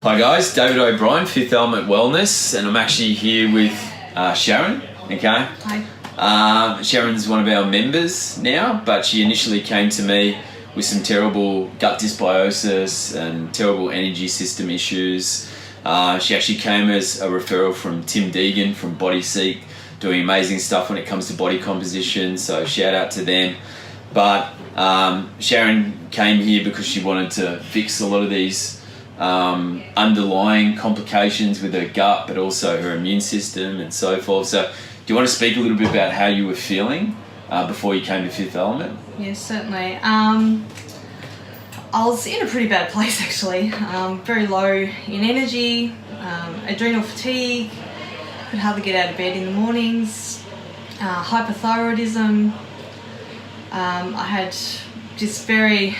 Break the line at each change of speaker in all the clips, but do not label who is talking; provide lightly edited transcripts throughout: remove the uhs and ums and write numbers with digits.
Hi guys, David O'Brien, Fifth Element Wellness, and I'm actually here with Sharon, okay?
Hi.
Sharon's one of our members now, but she initially came to me with some terrible gut dysbiosis and terrible energy system issues. She actually came as a referral from Tim Deegan from BodySeek, doing amazing stuff when it comes to body composition, so shout out to them. But Sharon came here because she wanted to fix a lot of these underlying complications with her gut, but also her immune system and so forth. So do you want to speak a little bit about how you were feeling before you came to Fifth Element?
Yes, certainly. I was in a pretty bad place actually. Very low in energy, adrenal fatigue, could hardly get out of bed in the mornings, hypothyroidism. I had just even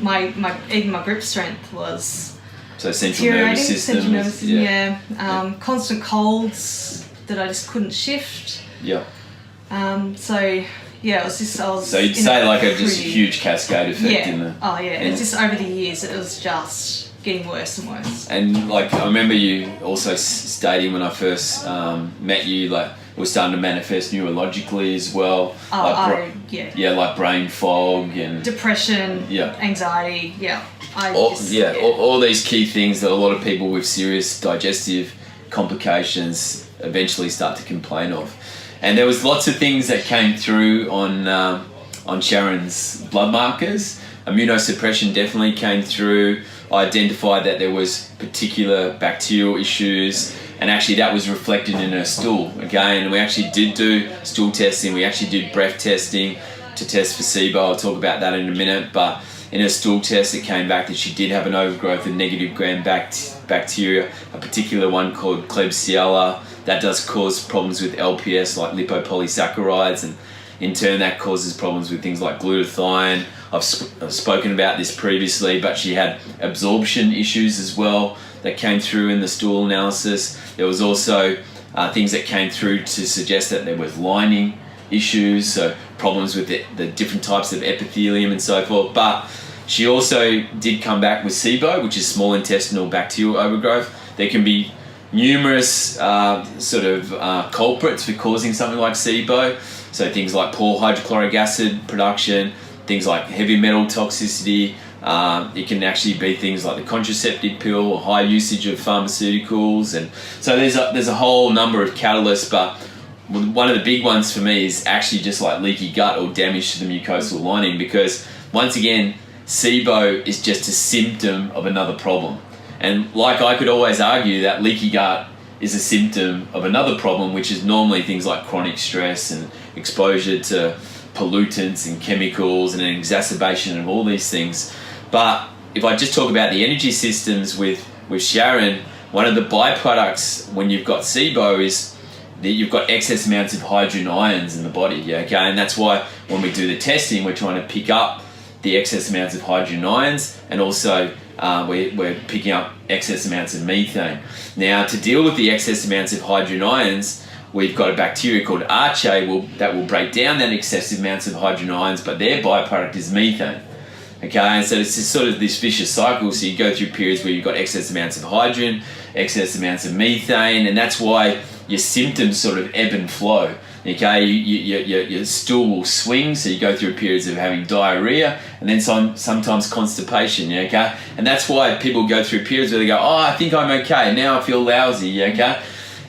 my grip strength was
so central nervous system.
Central nervous system, yeah. Constant colds that I just couldn't shift.
Yeah.
So yeah, it was just
So you'd say like just a huge cascade effect in the.
Oh yeah. It's just over the years it was just getting worse and worse.
And like I remember you also stating when I first met you, like it was starting to manifest neurologically as well. Like brain fog and
depression, anxiety,
all these key things that a lot of people with serious digestive complications eventually start to complain of. And there was lots of things that came through on Sharon's blood markers. Immunosuppression definitely came through. I identified that there was particular bacterial issues, and actually that was reflected in her stool. Again, we actually did do stool testing. We actually did breath testing to test for SIBO. I'll talk about that in a minute. But in her stool test, it came back that she did have an overgrowth of negative gram bacteria, a particular one called Klebsiella. That does cause problems with LPS, like lipopolysaccharides, and in turn that causes problems with things like glutathione. I've spoken about this previously, but she had absorption issues as well that came through in the stool analysis. There was also things that came through to suggest that there was lining issues, so problems with the different types of epithelium and so forth. But she also did come back with SIBO, which is small intestinal bacterial overgrowth. There can be numerous culprits for causing something like SIBO. So things like poor hydrochloric acid production, things like heavy metal toxicity. It can actually be things like the contraceptive pill or high usage of pharmaceuticals. And so there's a whole number of catalysts, but one of the big ones for me is actually just like leaky gut or damage to the mucosal lining, because once again, SIBO is just a symptom of another problem. And like I could always argue that leaky gut is a symptom of another problem, which is normally things like chronic stress and exposure to pollutants and chemicals and an exacerbation of all these things. But if I just talk about the energy systems with Sharon, one of the byproducts when you've got SIBO is that you've got excess amounts of hydrogen ions in the body, okay? And that's why when we do the testing, we're trying to pick up the excess amounts of hydrogen ions, and also we're picking up excess amounts of methane. Now, to deal with the excess amounts of hydrogen ions, we've got a bacteria called Archaea that will break down that excessive amounts of hydrogen ions, but their byproduct is methane. Okay, and so it's just sort of this vicious cycle. So you go through periods where you've got excess amounts of hydrogen, excess amounts of methane, and that's why your symptoms sort of ebb and flow. Okay, your stool will swing, so you go through periods of having diarrhea and then sometimes constipation, okay? And that's why people go through periods where they go, oh, I think I'm okay, now I feel lousy, okay?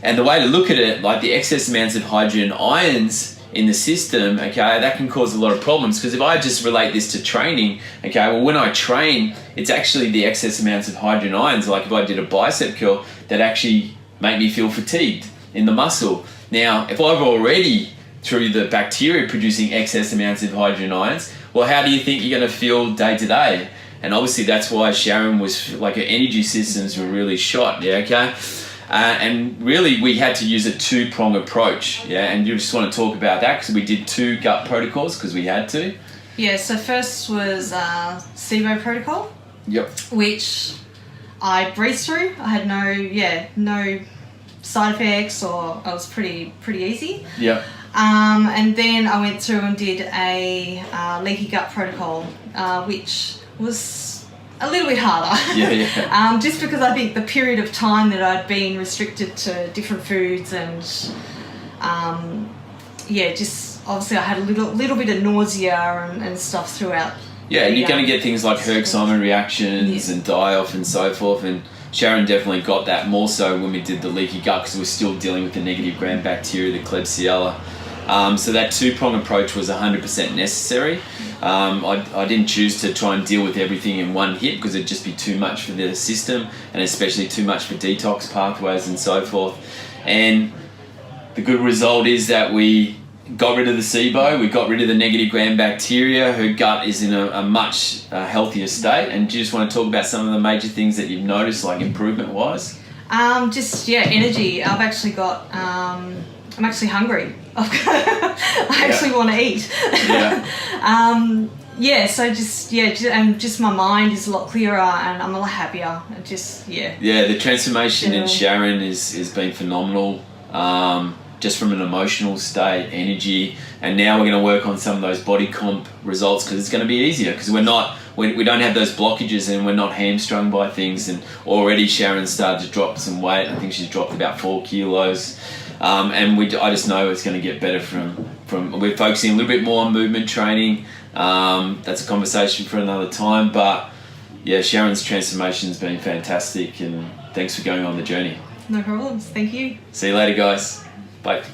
And the way to look at it, like the excess amounts of hydrogen ions in the system, okay, that can cause a lot of problems, because if I just relate this to training, okay, well, when I train, it's actually the excess amounts of hydrogen ions, like if I did a bicep curl, that actually make me feel fatigued in the muscle. Now, if I've already, through the bacteria, producing excess amounts of hydrogen ions, well, how do you think you're going to feel day to day? And obviously that's why Sharon was, like, her energy systems were really shot, okay? And really we had to use a two-prong approach, and you just want to talk about that, because we did 2 gut protocols because we had to.
Yeah, so first was SIBO protocol.
Yep.
Which I breezed through. I had no side effects, or it was pretty easy.
Yep.
And then I went through and did a leaky gut protocol, which was a little bit harder.
Yeah.
Just because I think the period of time that I'd been restricted to different foods and just obviously I had a little bit of nausea and stuff throughout.
Yeah, and you're going to get things like Herxheimer reactions and die-off and so forth. And Sharon definitely got that more so when we did the leaky gut because we're still dealing with the negative gram bacteria, the Klebsiella. So that two-prong approach was 100% necessary. I didn't choose to try and deal with everything in one hit because it'd just be too much for the system and especially too much for detox pathways and so forth. And the good result is that we got rid of the SIBO, we got rid of the negative gram bacteria, her gut is in a much healthier state. And do you just want to talk about some of the major things that you've noticed, like improvement-wise?
Energy. I've actually got... I'm actually hungry. I actually want to eat. And just my mind is a lot clearer and I'm a lot happier.
The transformation in Sharon has been phenomenal. Just from an emotional state, energy, and now we're going to work on some of those body comp results because it's going to be easier because we don't have those blockages and we're not hamstrung by things. And already Sharon started to drop some weight. I think she's dropped about 4 kilos. I just know it's going to get better from we're focusing a little bit more on movement training. That's a conversation for another time, but yeah, Sharon's transformation has been fantastic and thanks for going on the journey.
No problems. Thank you.
See you later, guys. Bye.